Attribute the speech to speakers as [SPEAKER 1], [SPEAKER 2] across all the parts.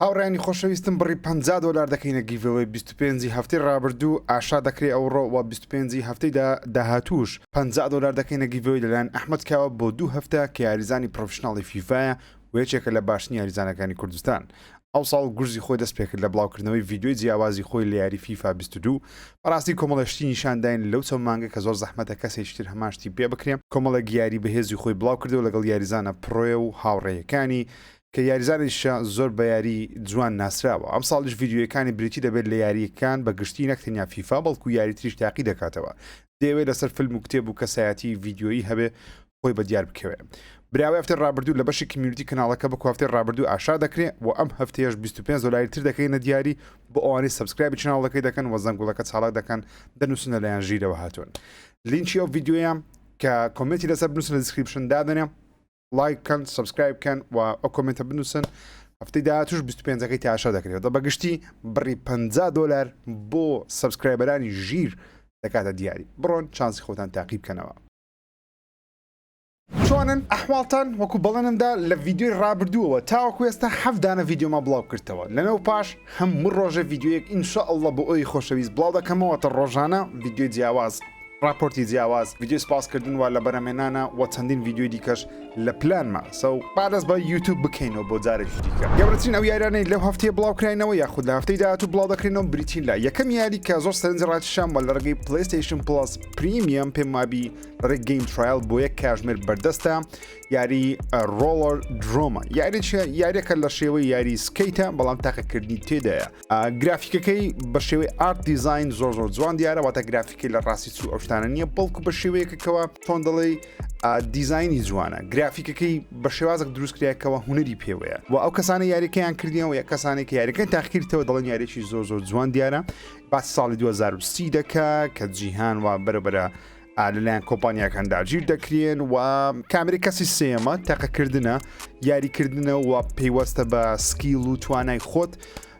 [SPEAKER 1] هاوڕێنی خۆشەویستم بڕی $50 دەکەینە گیڤەوەی 25 هەفتەی ڕابردوو ئاشا دەکرێت ئەوڕۆ و 25 هەفتەیدا داهاتووش $50 دەکەینە گیڤەوەی لەلایەن ئەحمەد کاوە بۆ 2 هەفتە کە یاریزانی پرۆفشناڵی فیفایە و یەکێکە لە باشنی یاریزانەکانی کوردستان. ئەو ساڵ گورزی خۆی دەست پێکرد لە بڵاوکردنەوەی ڤیدیۆی جیاوازی خۆی لە یاری فیفا 22 بەڕاستی کۆمەڵەشتی نیشانداین لەو چەند مانگە کە زۆر زەحمەتە کەسێکتر هەماشتی پێ بکرێن کۆمەڵە گیاری بەهێزی خۆی بڵاو کردەوە لەگەڵ یاریزانە پرۆێ و هاوڕێیەکانی کە یاریزانیشە زۆر بە یاری جوان ناسراوە. ئەم ساڵیش ڤیدیۆیەکانی بریتی دەبێت لە یاریەکان بە گشتی نەکتەنیا فیفا بەڵکو یاری تریش تاقی دەکاتەوە. دەیەوێت لەسەر فیلم و کتێب و کەسایەتی ڤیدیۆیی هەبێ خۆی بە دیار بکەوێت. براوی هەفتەی ڕابردوو لە بەشی کمیونیتی کەناڵەکە بە هەفتەی ڕابردوو ئاشا دەکرێت و ئەم هەفتەیەش $25 تر دەکەینە دیاری بۆ ئەوانەی سەبسکرایبی چناڵەکەی دەکەن و زەنگوڵەکە چاڵک دەکەن دەنووسنە لەیان ژیرەوە هاتوون. لینکی ئەو ڤیدیۆیان کە کۆمنتی لەسەر بنووسن لە دیسکریپشن دادەنێ لایککەن سبسکرایبکەن و ئەو کۆمنتە بنووسن. هەفتەی داهاتووش 25ەکەی تا ئاشا دەکرێت دە بەگشتی بڕی $50 بۆ سبسکرایبەرانی ژیر دەکاتە دیاری. بڕۆن چانسی خۆتان تاقی بکەنەوە. چۆنن ئەحواڵتان وەکو بەڵێنمدا لە ڤیدیۆی ڕابردووەوە تاوەکو ئێستا 7 دانە ڤیدیۆما بڵاو کردەوە لەنەو پاش هەموو ڕۆژە ڤیدیۆیەک ئینشاءالله بۆ ئەوی خۆشەویست بڵاو دەکەمەوە تا ڕۆژانە ڤیدیۆی جیاواز راپۆرتی جیاواز ڤیدیۆ سپاسکردن و لە بەرەمێنانە و چەندین ڤیدیۆی دیکەش لە پلانمە سەو پادەست بە یوتیوب بکەینەوە بۆ جارێکی دیکە. گەورەترین ئەو یارانەی لەو هەفتەیە بڵاوکراینەوە یاخود لە هەفتەی داهاتوو بڵاو دەکرێنەوە بریتین لە یەکەم یاری کە زۆر سەرنج ڕاتشان بە لە ڕێگەی پلەیستیشن پڵاس پریمیەم پێم وابی ڕێک گەیم ترایل بۆ یەک کاژمێر بەردەستە یاری ڕۆڵەر درۆمە یاریەکە لە شێوەی یاری سکەیتە بەڵام تاقەکردنی تێدایە. گرافیکەکەی بە شێوەی ئارت دیزاین زۆر جوان دیارە واتە گرافیکەی لە ڕاستی چوو ئەو شتانە نییە بەڵکو بە شێوەیەکەوە تۆن دەڵێ دیزاینی جوانە گرافیکەکەی بە شێوازێک دروستکرایەکەوە هوەری پێوەیە و ئەو کەسانە یاریەکەیان کردیەوە یە کەسانێک یاریەکەی تاقیکردەوە دەڵێن یاریێکی زۆر جوان دیارە باسی ساڵی 2030 دەکا کە جیهان و بەرەبرە لەلایەن کۆمپانیاکان داگیر دەکرێن و کامێری کەسی سێمە تاقەکردنە یاریکردنە و پێیوەستە بە سکیل و توانای خۆت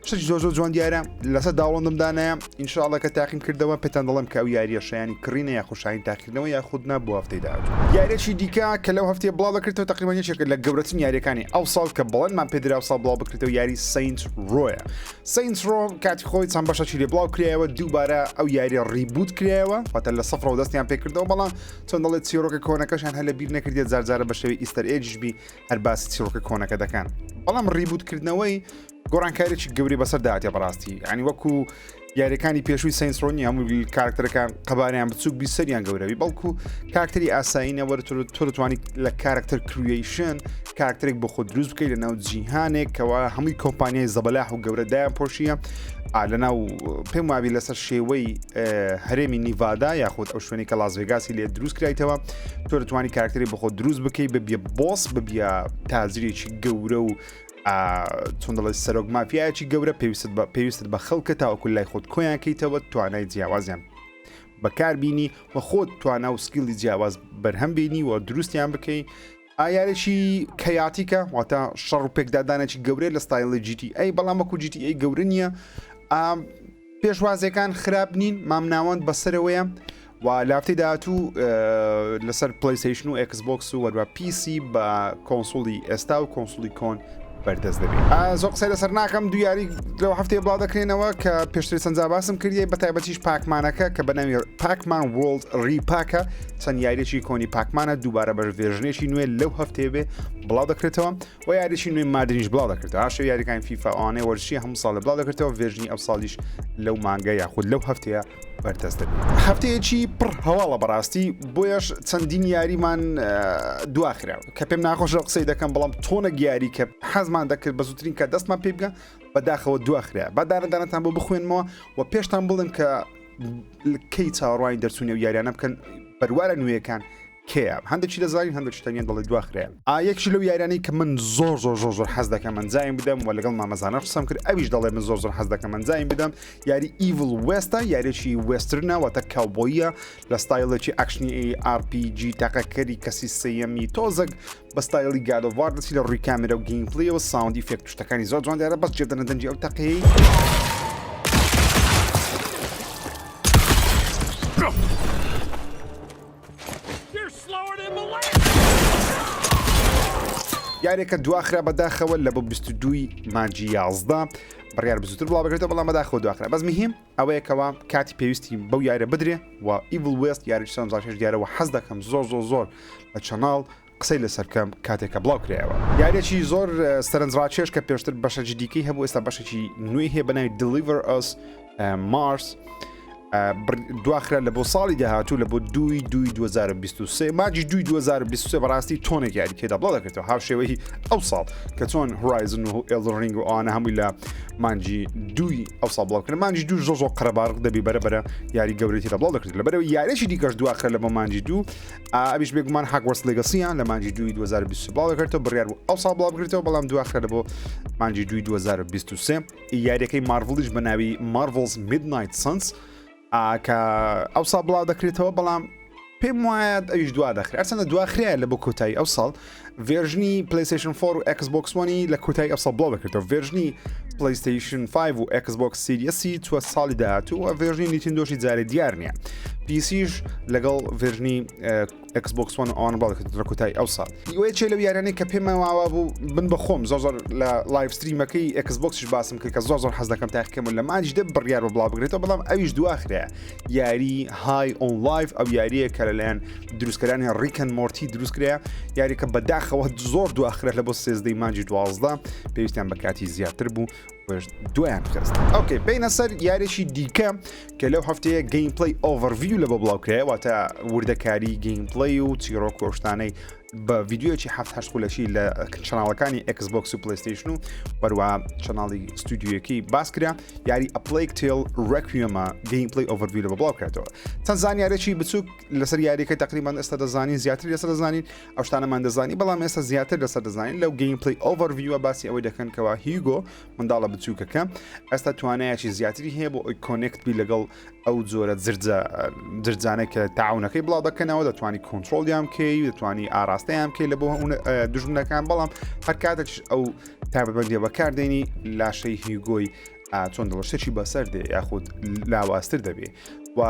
[SPEAKER 1] شتێکی زۆر جوان دیارە لەسەر داوڵندمدانایە ئینشاءڵڵا کە تاقیم کردەوە پێتان دەڵێم کە ئەو یاریە شایانی کڕینە یا خوشایین تاقیکردنەوە یاخودنا بۆ هەفتەی داهاتوو. یاریێکی دیکە کە لەو هەفتەیە بڵاو دەکرێتەوە تقریبان یەکێک لە گەورەترین یاریەکانی ئەو ساڵ کە بڵێنمان پێدرا ئەو ساڵ بڵاو بکرێتەوە یاری سەینت ڕۆیە. سەینت ڕۆ کاتی خۆی چەند بەشێکی لێ بڵاو کرایەوە دووبارە ئەو یاریە ڕیبوت کرایەوە واتە لە سەفرەوە دەستیان پێکردەوە بەڵام چۆن دەڵێت چیرۆکە کۆنەکەشان هەر لە بیر نەکردێت جارجارە بە شێوەی ئیستەر ئێجبی هەر باسی چیرۆکە کۆنەکە دەکەن بەڵام ڕیبوتکردنەوەی گۆڕانکاریی گەوری بەسەر داهاتێ بەڕاستی ینی وەکو یاریەکانی پێشووی ساینسڕۆنی هەموو کارکتەرەکان قەبارەیان بچووک بی سەریان گەورەوی بەڵکو کارکتەری ئاسایینەوە تۆ دەتوانیت لە کارکتەر کروێیشن کارکتەرێک بۆ خۆت دروست بکەیت لەناو جیهانێک کەەوە هەمووی کۆمپانیای زەبەلاح و گەورەدایان پۆشیە لەناو پێم وابی لەسەر شێوەی هەرێمی نیڤادا یاخود ئەو شوێنی کە لاسڤێگاسی لێ دروست کرایتەوە تۆ دەتوانی کارکتەری بۆ خۆت دروست بکەیت ببیە بۆس ببیە تازریێکی گەورە و چۆن دەڵێت سەرۆک مافیایەکی گەورە پێویستت بە خەڵکە تاوەکو لای خۆت کۆیان کەیتەوە توانای جیاوازیان بەکاربینی و خۆت توانە و سکیلی جیاواز بەرهەم بینی و دروستیان بکەیت. یارێکی کەیاتیکە واتە شەڕ و پێکدادانێکی گەورەی لە ستایلی GTA بەڵام وەکو GTA گەورە نییە پێشوازەکان خراپ نین مامناوەند بەسەرەوەیە و لافتەی داهاتوو لەسەر پلەیستیشن و ئەکسبۆکس و وەروە PC بە کۆنسۆڵی ئێستا و کۆنسۆڵی کۆن بەردەست دەبێت. زۆر قسەی لەسەر ناکەم دو یاری لەو هەفتەیە بڵاو دەکرێنەوە کە پێشتری چەند باسم کردی بە تایبەتیش پاکمانەکە کە بەناوی پاکمان وۆرلد ریپاکە چەند یاریێکی کۆنی پاکمانە دووبارە بە ڤێژنێکی نوێ لەو هەفتەیە بێ بڵاو دەکرێتەوە و یاریێکی نوێی مادنیش بڵاو دەکرێتەوە هاشە یاریەکانی فیفا ئەوانەی وەرزشی هەموو ساڵ بڵاو دەکرێتەوە ڤێژنی ئەو ساڵیش لەو مانگە یاخود لەو هەفتەیە بەردەست دەبێت. هەفتەیەکی پڕ هەواڵە بەڕاستی بۆیەش چەندین یاریمان دواخراوە کە پێم ناخۆشە قسەی دەکەم بەڵام تۆنە یاری کە حەزمان دەکرد بە زووترین کە دەستمان پێ بگە بەداخەوە دواخرا بەدارەدانەتان بۆ بخوێنمەوە و پێشتان بڵم کە کەی چاوەڕوانی دەرچوونێ و یاریانە بکەن بەروارە نوێیەکان کێە هەندێکی دەزانین هەندێکتانیان دەڵێ دواخرایان یەکشی لەو یارانەی کە من زۆر حەز دەکەم منجایم بدەم و لەگەڵ مامەزانە قسەم کرد ئەویش دەڵێ من زۆر حەز دەکەم منجایم بدەم یاری ئیڤڵ وێستە یاریێکی وێسترنە واتە کاوبۆیە لە ستایلێکی ئەکشنی RPG تاقەکەری کەسی سەیەمی تۆزەک بە ستایلی گادۆڤار دەچی لە ڕووی کامێرە و گیمپلیەوە ساوند ئیفێکت شتەکانی زۆر جوان دیارە بەس جێدەنە دەنجی ئەو تەقەی یاریەکە دواخرا بەداخەوە لە بۆ 22 مانجی 11 بڕیار بزووتر بڵاو بگرێتەوە بەڵام بەداخەوە دواخرا بەس مهم ئەوەیەکەوە کاتی پێویستی بەو یارە بدرێ و ئیڤل وێست یاری 6 دیارەوە حەز دەکەم زۆر لە چەناڵ قسەی لەسەرکەم کاتێکە بڵاو کرایەوە یاریێکی زۆر سەرنجڕاکێش کە پێشتر بەشە دیکەی هەبوو ئێستا بەشێکی نوێی هەیە بەناوی Deliver Us Mars دواخرا لە بۆ ساڵی داهاتوو لە بۆ 2023 ماجی 2023 بەڕاستی تۆنێک یاری تێدا بڵاو دەکرێتەوە هاوشێوەی ئەو ساڵ کە چۆن هورایزن و Elden Ring و ئەوانە هەمووی لە مانجی 2 ئەو ساڵ بڵاوکردن مانجی 2 زۆر قەرەباڕق دەبی بەرەبەرە یاری گەورەی تێدا بڵاو دەکرێت لەبەرەوەی یاریێکی دیکەش دواخرا لە بۆ مانجی 2 ئەویش بێگومان Hogwarts Legacy لە مانجی 2023 بڵاو دەکرێتەوە بڕیار بوو ئەو ساڵ بڵاو بکرێتەوە بەڵام دواخرا لە بۆ مانجی 2023 یاریەکەی مارڤڵیش بەناوی Marvel's Midnight Suns کە ئەو ساڵ بڵاو دەکرێتەوە بەڵام پێم وایە ئەویش دوا دەخرێت ئەرچەندە دواخرایە لە بۆ کۆتایی ئەو ساڵ ڤێرژنی PlayStation 4 و Xbox One لە کۆتایی ئەو ساڵ بڵاو دەکرێتەوە ڤێرژنی PlayStation 5 و Xbox Series چوە ساڵی داهاتوو و ڤێرژنی نیتندۆشی جارێ دیار نییە پیسیش لەگەڵ ڤێرژنی Xbox One ئەوان بڵاو دەکرێت لە کۆتایی ئەو ساڵ وێ چێ لەو یارانەی کە پێم واوا بوو بن بە خۆم زۆر لە لایڤ ستریمەکەی Xboxش باسم کرد کە زۆر حەز دەکەم تاقیکەم لە مانجی دە بڕیار بە بڵاو بگرێتەوە بەڵام ئەویش دواخرەیە یاری های ئۆن لایڤ ئەو یاریە کە لەلایەن دروستکەرانی ڕیکن مۆرتی دروستکرێ یاریکە بەداخەوە زۆر دواخرە لە بۆ سێزدەی مانجی 12 پێویستیان بە کاتی زیاتر بوو دویان خست ئۆکەی بینە سەر یاریشی دیکە کە لەو هەفتەیە گەیمپڵی ئۆڤەرڤیو لە بۆ بڵاوکرێ واتە وردەکاری گەیمپڵی و چیرۆک کۆشتانەی بە ڤیددیۆکی هەفت خولەشی لە چناڵەکانی Xbox و PlayStation و بەروە چناڵی ستودیوەکەی باسکرا یاری A Plague Tale Requiem گەیمپڵی ئۆڤەرڤیو لە بۆ بڵاوکرێتەوە چەند زانیارێکی بچووک لەسەر یاریەکەی تقریبان ئێستا دەزانین زیاتر لەسەر دەزانین ئەو شتانەمان دەزانی بەڵام ئێستا زیاتر لەسەر دەزانین لەو گەیمپڵی ئۆڤەرڤیوە باسی ئەوەی دەکەن کەوا هیگۆ منداڵە بچووکەکە ئێستا توانایەکی زیاتری هەیە بۆ ئەوی کۆنێکت بی لەگەڵ ئەو جۆرە جرجانە کە تاعونەکەی بڵاو دەکەنەوە دەتوانی کۆنتترۆلیان بکەی دەتوانی ئاراستەیان بکەی لە بۆ دژمنەکان بەڵام هەر کاتێک ئەو تابەبندیە بەکاردێنی لاشەی هیگۆی چۆن دڵشتێکی بەسەر دێ یاخود لاوااستر دەبێ و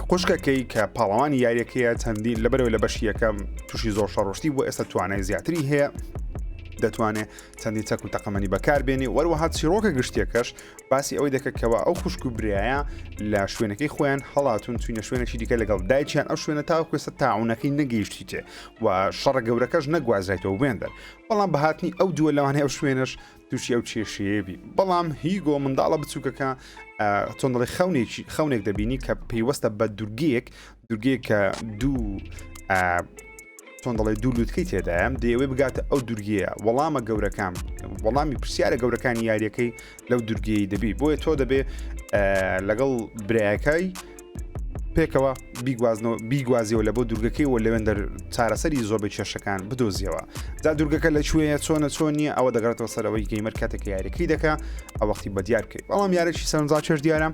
[SPEAKER 1] قوشکەکەی کە پاڵەوانی یاریەکەیە چەندین لەبەرەوە لە بەشی یەکەم تووشی زۆر شەڕۆشتی بۆ ئێستا توانای زیاتری هەیە دەتوانێت چەندی چەک و تەقەمەنی بەکاربێنی وەروەها چیرۆکە گشتێکەش باسی ئەوەی دەکەکەوە ئەو خوشک و برایە لە شوێنەکەی خۆیان هەڵاتون چوینە شوێنێکی دیکە لەگەڵ دایکیان ئەو شوێنە تاوەکوێستە تاعونەکەی نەگەیشتیتێ و شەڕە گەورەکەش نەگوازرێتەوە بێندەر بەڵام بەهاتنی ئەو دووە لەوانەیە ئەو شوێنش تووشی ئەو کێشەیەبی بەڵام هیگۆ منداڵە بچووکەکە چۆن دەڵێ خەونێک دەبینی کە پێیوەستە بە دورگەیەک کە دوو چۆن دەڵێ دوو لوتکەی تێدایم دەیەوێ بگاتە ئەو دورگەیە وەڵامە گەورەکان وەڵامی پرسیارە گەورەکانی یاریەکەی لەو دورگەی دەبی بۆیە تۆ دەبێ لەگەڵ برایەکەی پێکەوە بیگوازیەوە لە بۆ دوورگەکەی و لەوێن چارەسەری زۆربەی کێشەکان بدۆزیەوە جا دوورگەکە لەکوێیە چۆن نییە ئەوە دەگەڕێتەوە سەرەوەی گەیمەر کاتێک یاریەکەی دەکە ئەو وەختی بە دیار بکەیت بەڵام یارێکی سەرنجا چێش دیارە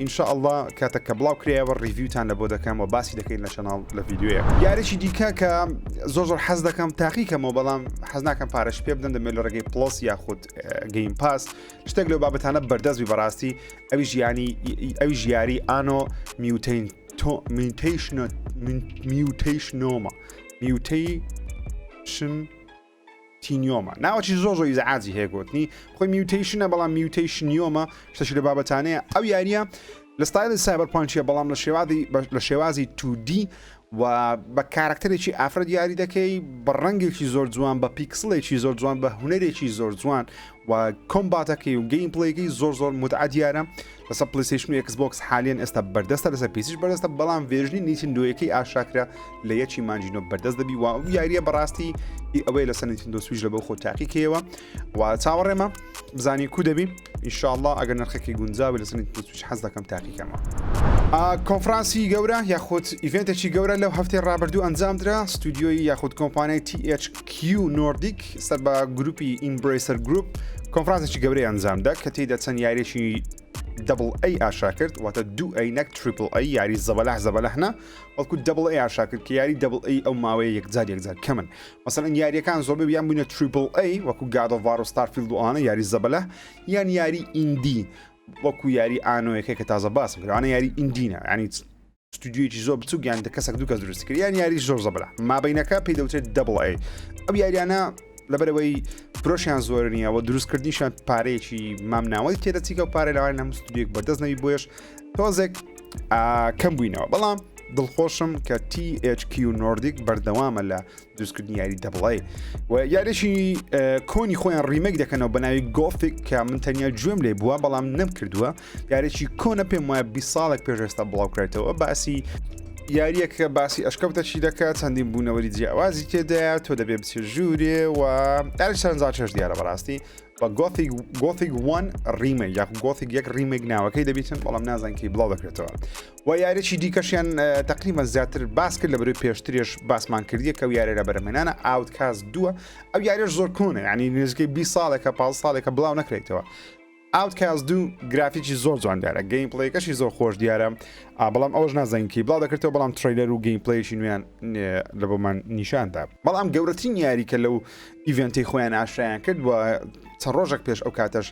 [SPEAKER 1] ئینشاءالله کاتێک کە بڵاو کرایەوە ڕیڤیوتان لە بۆ دەکەم و باسی دەکەین لە چەناڵ لە ڤیددیوەیە یارێکی دیکە کە زۆر حەز دەکەم تاقیکەمەوە بەڵام حەز ناکەم پارەش پێ بدەن دەمێت لە ڕێگەی پلس یاخود گەیم پاس شتێک لەو بابەتانە بەردەستبی بەڕاستی ئەوی ژیاری ئانۆ تینیۆمە ناوەی زۆر ئیزعاجی هەیە گوتنی خۆی میوتیشنە بەڵام میوتیشنیۆمە شتەشی لە بابەتانەیە ئەو یاریە لە ستایلی سایبەرپانکیە بەڵام لە شێوازی 2D و بە کارکتەرێکی ئافرەت یاری دەکەی بە ڕەنگێکی زۆر جوان بە پیکسڵێکی زۆر جوان بە هوەرێکی زۆر جوان و کۆمباتەکەی و گەیمپڵێکی زۆر متعە دیارە لەسەر PlayStation و Xbox حالیان ئێستا بەردەستە لەسەر پیسیش بەردەستە بەڵام ڤێژنی نیتندۆیەکەی ئاشاکرا لە یەکی مانجینۆ بەردەست دەبی و یاریە بەڕاستی ئەوەی لەسەر نیتندۆ سویچ لە بەو خۆ تاقیکەوە و چاوەڕێمە بزانی کو دەبی ئینشاءالله ئەگەر نرخێکی گونجاوی لەسەر نیتندۆ سویچ حەز دەکەم تاقیکەمە کۆنفرانسی گەورە یاخود ئیڤنتێکی گەورە لەو هەفتەی ڕابردوو ئەنجامدرا ستودیۆی یاخود کۆمپانیای THQ Nordic سەر بە گروپی Embracer Group کۆنفرانسێکی گەورەی ئەنجامدا کە تێیدا چەند یاریێکی AA ئاشا کرد واتە 2A نەک AAA یاری زەبەلەحنا وەڵکو AA ئاشا کرد کە یاری AA ئەو ماوەیە یەکجار کەمن مەسەڵەن یاریەکان زۆربەی یان بوونە AAA وەکو God of War و Starfield و ئانە یاری زەبەلە یان یاری ئیندی وەکو یاری ئانۆیەکەی کە تازە باسم کردوانە یاری ئیندینە ینی ستودیویەکی زۆر بچووک یان کەسێک دوو کەس دروست کرد یان یاری زۆر زەبرا مابینەکە پێی دەوترێت دبل ئەی ئەو یاریانە لەبەرەوەی پرۆشیان زۆر نییە و دروستکردنیشان پارەیەکی مامناوەی تێدەچیکە و پارەی لەوان هەموو ستودیۆک بەدەست نەوی بۆیش تۆزێک کەم بووینەوە بەڵام دڵخۆشم کە THQ Nordic بەردەوامە لە دروستکردنی یاری دەبڵێ و یاریشی کۆنی خۆیان ڕیمەک دەکەنەوە بە ناوی گۆفیک کە من تەنیا گوێم لێ بووە بەڵام نەمکردووە یاریی کۆنە پێم وایە 20 ساڵێک پێشێستا بڵاوکرێتەوە باسی یاریەکە باسی ئەشکەوتە چی دەکات چەندین بوونەوەری جیاوازی تێدایە تۆ دەبێ بچێ ژوورێ و داری چەندزار چێش دیارە بەڕاستی بە گۆتیک 1 ریمە یا گۆتیک یەک ریمێک ناوەکەی دەبیتن بەڵام نازانکەی بڵاو دەکرێتەوە و یاریی دیکەشیان تقریبا زیاتر باس کرد لە بەروی پێشتریش باسمان کردیە کە یاری لە بەرەمێنانە ئاوتکاست 2 ئەو یاریش زۆر کۆنە ینی نزیکەی 20 ساڵێکە 5 ساڵێکە بڵاو نەکرێتەوە ئاوتکاست 2 گرافیکی زۆر جوان دیارە گەیم پڵەیەکەشی زۆر خۆش دیارە بەڵام ئەوەش نازانکی بڵاو دەکرێتەوە بەڵام تریلەر و گەیم پڵەیەکی نوێیان لە بۆمان نیشاندا بەڵام گەورەترین یاری کە لەو ئیڤنتی خۆیان ئاشایان کرد و چەند ڕۆژێک پێش ئەو کاتەش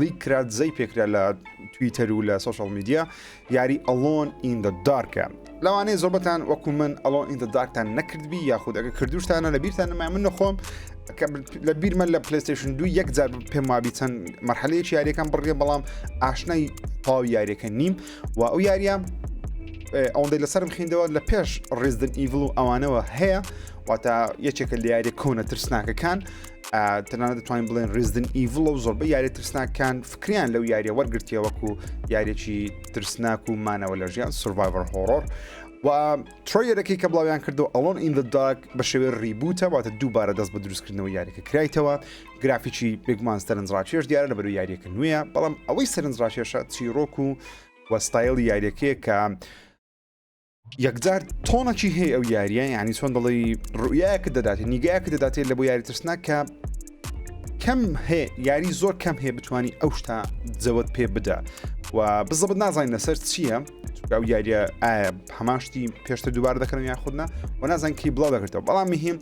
[SPEAKER 1] لیکرا جەی پێکرا لە تویتەر و لە سوشال میدیا یاری Alone in the Darkە لەوانەیە زۆربەتان وەکو من Alone in the Darkتان نەکردبی یاخود ئەگە کردوشتانە لە بیرتان نەمای من نەخۆم لە بیرمە لە پلیستیشن 2 یەک جار پێم وابی چەند مەرحەلەیەکی یاریەکان بڕێ بەڵام ئاشنای تاوی یاریەکە نیم و ئەو یاریە ئەوەندەی لەسرم خیندەوە لە پێش ڕێزدن ئیڤل و ئەوانەوە هەیە واتە یەکێکە لە یاری کۆنە ترسناکەکان تەنانەت دەتوانین بڵێن ڕێزدن ئیڤل و زۆربەی یاری ترسناکان فکریان لەو یاریە وەرگرتیە وەکو یاریێکی ترسناک و مانەوە لە ژیان سڤایڤەر هۆڕۆر و ترۆیەرەکەی کە بڵاویان کردو Alone in the Dark بە شێوێ ڕیبوتە واتە دووبارە دەست بە دروستکردنەوە یاریەکە کرایتەوە گرافیکی بێگومان سەرنجڕاکێش دیارە لە بەرەو یاریەکە نوێیە بەڵام ئەوەی سەرنجڕاکێشە چیرۆک و وەستایڵی یاریەکەیە کە یەکجار تۆنەکی هەیە ئەو یاریە یعنی چۆن دەڵی ڕویایەکە دەداتێت نیگایەکە دەداتێت لە بۆ یاری ترسناک کە کەم هەیە یاری زۆر کەم هەیە بتوانانی ئەو شتا جەوت پێ بدە و بزەبت نازانین لەسەر چییە ئەو یاریە ئایا هەماشتی پێشتر دووبارە دەکەن یاخودنا و نازانکی بڵاو دەکرێتەوە بەڵام مهم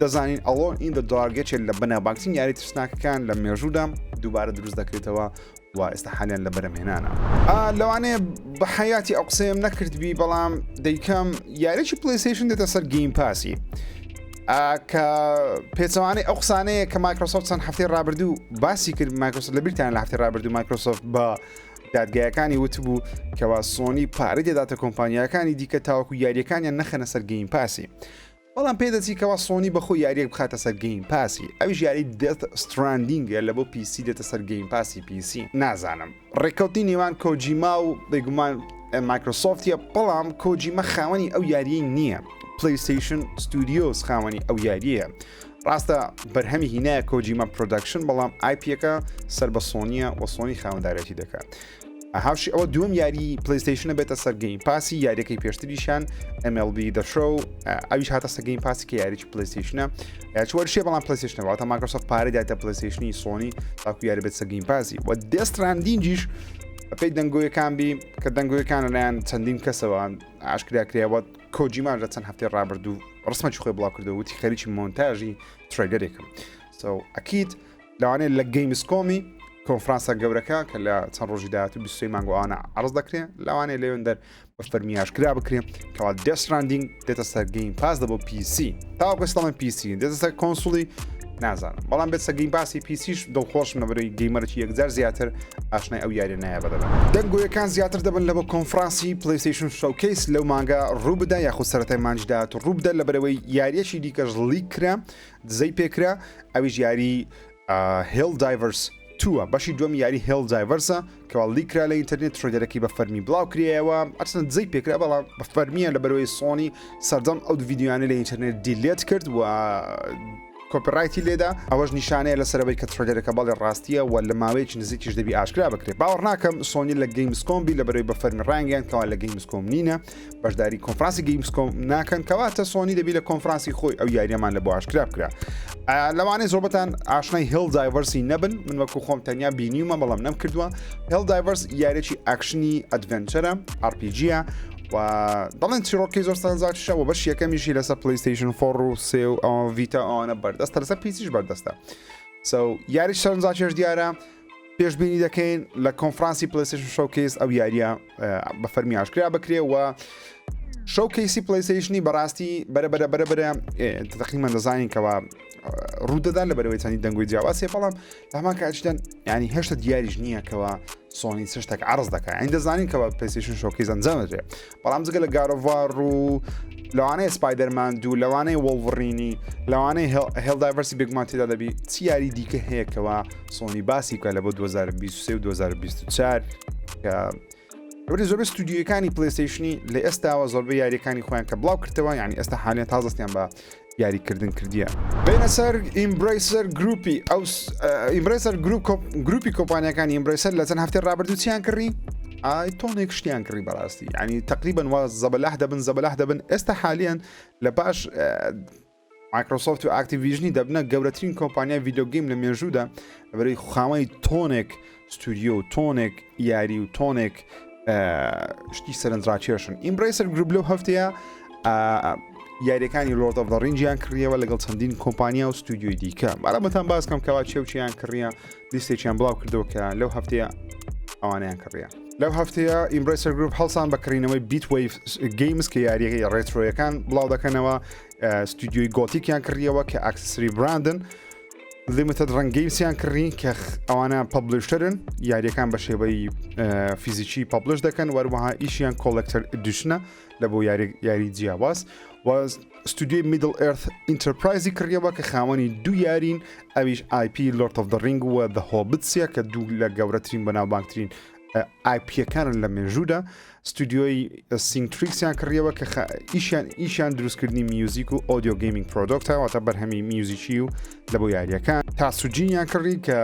[SPEAKER 1] دەزانین Alone in the Dark یەکێک لە بەناوبانگترین یاری ترسناکەکان لە مێژوودا دووبارە دروست دەکرێتەوە و ئێستا حالیان لە بەرەمهێنانە لەوانەیە بە حیاتی ئەو قسەیەم نەکردبی بەڵام دەیکەم یاریی پلیستیشن دێتە سەر گەیم پاسی کە پێچەوانەی ئەو قسانەیە کە مایکرۆسۆفت چەند هەفتەی ڕابردوو باسی کرد مایکرۆسۆفت لە بیرتان لە هەفتەی ڕابردوو مایکرۆسۆفت بە دادگایەکانی وتبوو کەوا سۆنی پارە دێداتە کۆمپانیەکانی دیکە تاوەکو یاریەکانیان نەخەنە سەر گەیم پاسی بەڵام پێدەچی کەوا سۆنی بەخۆی یاریەک بخاتە سەر گەیم پاسی ئەویش یاری Death Stranding لە بۆ PC دێتە سەر گەیم پاسی PC نازانم ڕێکەوتی نێوان کۆجیما و دەیگومان مایکرۆسۆفتیە بەڵام کۆجیمە خاوەنی ئەو یاریە نییە PlayStation Studios خاوەنی ئەو یاریە ڕاستە بەرهەمی هینایە کۆجیمە پرۆدەکشن بەڵام IPەکە سەر بە سۆنیە و سۆنی خاوەندارەتی دەکات هاوشی ئەوە دووەم یاری پلیستیشنە بێتە سەر گەیم پاسی یاریەکەی پێشتریشان MLB The Show ئەویش هاتە سەر گەیم پاسی کە یاریی پلیستیشنە چوەرشێ بەڵام پلیستیشنەوە تا مایکرۆسۆفت پارە دایتە پلیستیشنی سۆنی تاکو یاری بێت سەر گەیم پاسی و Death Strandingیش پێی دەنگۆیەکان بی کە دەنگۆیەکان لەلایەن چەندین کەسەوە ئاشکرا کرێەوە کۆجیمان لە چەند هەفتەی ڕابردوو ڕسمەی خۆی بڵاو کردەوە وتی خەریکی مۆنتاژی تریلەرێکم ئەکید لەوانەیە لە گەیمسکۆمی کۆنفرانسە گەورەکە کە لە چەند ڕۆژی داهاتوو 23 مانگۆوانە عرض دەکرێت لەوانەیە لەوێندەر بە فەرمی ئاشکرا بکرێت کەوا Death Stranding دێتە سەر گەیم پاس دەبۆ PC تاوەکو ئێستاڵەن PC دێتە سەر کۆنسوڵی نازانم بەڵام بێت سە گەیم پاسی پیسیش دڵخۆشم لەبەرەوەی گەیمەرێکی یەکجار زیاتر ئاشنای ئەو یاری نایە بەدەبن دەنگۆیەکان زیاتر دەبن لە بۆ کۆنفرانسی PlayStation Showcase لەو مانگە ڕووبدا یاخود سەرەتای مانجدات ڕووبدە لەبەرەوەی یاریەکی دیکەش لیکرا دزەی پێکرا ئەویش یاری Helldivers 2 بەشی دووەم یاری Helldivers کەوا لیکرا لە ئینتەرنێت ترۆیدەرەکەی بە فەرمی بڵاو کریەوە ئەچەند دزەی پێکرا بەڵام بە فەرمیە لەبەرەوەی سۆنی سەردەم ئەو ڤیدیۆیانە لە ئینتەرنێت دیلێت کرد و کۆپیڕایتی لێدا ئەوەش نیشانەیە لە سەرەوەی کە ترۆیدەرەکە بەڵێ ڕاستیە و لە ماوەیەکی نزیکیش دەبی ئاشکرا بکرێت باوەڕ ناکەم سۆنی لە گەیمسکۆم بی لەبەرەوەی بە فەرمی ڕانگەیان کەوا لە گەیمسکۆم نینە بەشداری کۆنفرانسی گەیمسکۆم ناکەن کەواتە سۆنی دەبی لە کۆنفرانسی خۆی ئەو یاریەمان لە بۆ ئاشکرا بکرا لەوانەیە زۆربەتان ئاشنای Helldivers نەبن من وەکو خۆم تەنیا بینیومە بەڵام نەم کردووە Helldivers یاریێکی ئاکشنی ئەدڤێنچەرە RPGە و دەڵێن چیرۆکی زۆر سەرنجڕاکێشە بەش یەکەمیشی لەسەر PlayStation 4 و 3 و ڤیتا ئەوانە بەردەستە لەسەر پیسیش بەردەستە یاریش سەرنجڕاکێش دیارە پێشبینی دەکەین لە کۆنفرانسی PlayStation Showcase ئەو یاریە بە فەرمی ئاشکرا بکرێ و شەوکەیسی پلیستیشنی بەڕاستی بەرە تقریبا دەزانین کەەوە ڕوودەدا لە بەرەوەی چەندی دەنگۆی جیاواسێ بەڵام هەمان کاتشتن ینی هێشتا دیاریش نییە کەەوە سۆنی شتێک عرض دەکات ئەین دەزانین کەەوە پلیستیشن شۆکەیز ئەنجامەدرێ بەڵام جگە لە گارۆڤار و لەوانەیە سپایدەرمان دوو لەوانەیە وڵڤڕینی لەوانەیە هێڵدایڤەرسی بێگومان تێدا دەبی چی یاری دیکە هەیەکەوە سۆنی باسی بکە لە بۆ 2023 و 2024 کە زۆربەی ستودیۆکانی پلیستیشنی لە ئێستاوە زۆربەی یاریەکانی خۆیان کە بڵاو کردەوە ینی ئێستا حالیان تازەستیان بە یاریکردن کردیە بینە سەر ئیمبرایسەر گروپی ئەو ئیمبرایسەر گروپی کۆمپانیەکانی ئیمبرایسەر لە چەند هەفتەی ڕابردوو چیان کڕی تۆنێک شتیان کڕی بەڕاستی ینی تقریبا وا زەبەلاح دەبن ئێستا حالیان لە باش مایکرۆسۆفت و ئاکتیڤیژنی دەبنە گەورەترین کۆمپانیای ڤیدیۆگەیم لە مێژوودا لەبەرەوەی خاوەنی تۆنێک ستودیۆ و تۆنێک یاری و تۆنێک شتی سەرنجڕاکێشن ئیمبرایسەر گروپ لەو هەفتەیە یاریەکانی لۆرد ئۆف دە ڕینجیان کڕیەوە لەگەڵ چەندین کۆمپانیا و ستودیۆی دیکە بەڵامەتان باسکەم کەوا چێوچیان کڕیە لیستێکیان بڵاو کردەوە کە لەو هەفتەیە ئەوانیان کڕیە لەو هەفتەیە ئیمبرایسەر گروپ هەڵسان بەکڕینەوەی بیت ویف گەیمز کە یاریەکەی ڕێترۆیەکان بڵاو دەکەنەوە ستودیۆی گۆتیکیان کڕیەوە کە ئاکسسری براندن لیمیتد ڕەنگەیمسیان کڕی کە ئەوانە پەبلیشترن یاریەکان بە شێوەی فیزیکی پەبلش دەکەن وەروەها ئیشیان کۆلکتەر ئدیشنە لە بۆ یاری جیاواز و ستودیۆی میدل ئێرث ئینتەرپرایزی کڕیەوە کە خاوەنی دوو یارین ئەویش IP لۆرد ئۆف دە ڕینگ وە دە هۆبتسیە کە دوو لە گەورەترین بەناوبانگترین IPەکانن لە مێژوودا ستودیۆی سینگتریکسیان کڕیەوە کە ئیشیان دروستکردنی میوزیک و ئۆدیۆ گەیمینگ پرۆدۆکتەوەتە بەرهەمی میوزیکی و لە بۆ یاریەکان تاسوجینیان کڕی کە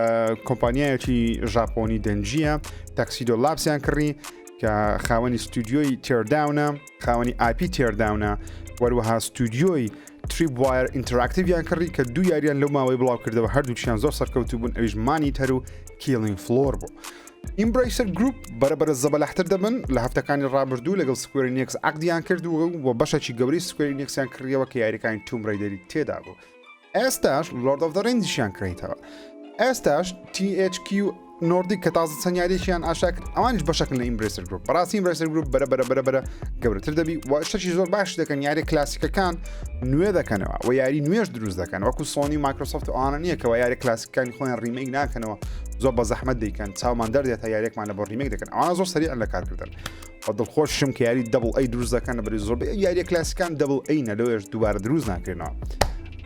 [SPEAKER 1] کۆمپانیایەکی ژاپۆنی دەنجیە تاکسیدۆ لابسیان کڕی کە خاوەنی ستودیۆی تێرداونە خاوەنی IP تێرداونە وەروەها ستودیۆی تریپ وایر ئینتراکتیڤیان کڕی کە دوو یاریان لەو ماوەی بڵاو کردەوە هەردووچیان زۆر سەرکەوتو بوون ئەویش مانیتەر و کیلینگ فلۆر بوو ئیمبرایسەر گروپ بەرەبەرە زەبەلاحتر دەبن لە هەفتەکانی ڕابردوو لەگەڵ سکوێرینێکس عەقدیان کردووە و بەشێکی گەوری سکوێرینێکسیان کڕیەوە کە یاریەکانی توم ڕەیدەری تێدا بوو ئێستاش لۆرد ئۆف دە ڕینجیشیان کڕیتەوە ئێستاش THQ نۆردیک کە تازە چەندیارێکیان ئاشا کرد ئەوانش بەشەکن لە ئیمبرایسەر گروپ بەڕاستی ئیمبرایسەر گروپ بەرەبەرە گەورەتر دەبی و شتێکی زۆر باش دەکەن یاری کلاسیکەکان نوێ دەکەنەوە و یاری نوێش دروست دەکەن وەکو سۆنی مایکرۆسۆفت ئەوانە نییە کەەوە یاری کلاسیکەکانی خۆیان ریمێک ناکەنەوە زۆر بە زەحمەت دەیکەن چاومان دەردێت تا یاریێکمان لە بۆ ریمێک دەکەن ئەوانە زۆر سەریع لە کارکردن و دڵخۆشم کە یاری دەبڵ ئەی دروست دەکەن لەبەری زۆر یاریە کلاسیکان دەبڵ ئەینە لەوێش دووبارە دروست ناکردنەوە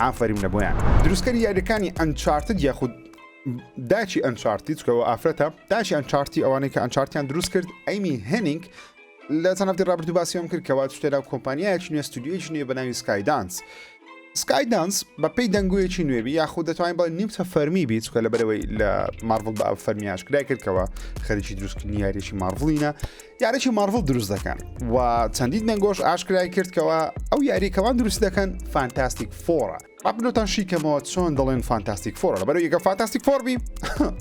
[SPEAKER 1] ئافرین لە بۆیان دروستکەری یاریەکانی ئەنچارتد یاخود داچی ئەنچارتی چکەوە ئافرەتە داچی ئەنچارتی ئەوانەی کە ئەنچارتیان دروست کرد ئەیمی هێنینگ لە چەند هەفتەی ڕابردوو باسیەوەم کرد کەوا شتێرا کۆمپانیایەکی نوێ ستودیۆیەکی نوێ بە ناوی سکایدانس سکایدانس بە پێی دەنگوویەکی نوێبی یاخود دەتوانین بڵێن نیمچە فەرمی بیت چکە لەبەرەوەی لە مارڤڵ بە فەرمیاش کرای کردکەوە خەریکی دروستکردنی یاریێکی مارڤڵینە یاریێکی مارڤڵ دروست دەکەن و چەندین دەنگۆش ئاشکرای کردکەوە ئەو یاریەکەوان دروست دەکەن فانتاستیک فۆرە بابلۆتان شیکەمەوە چۆن دەڵێن فانتاستیک فۆرە لەبەرەوەی یەکە فانتاستیک فۆربی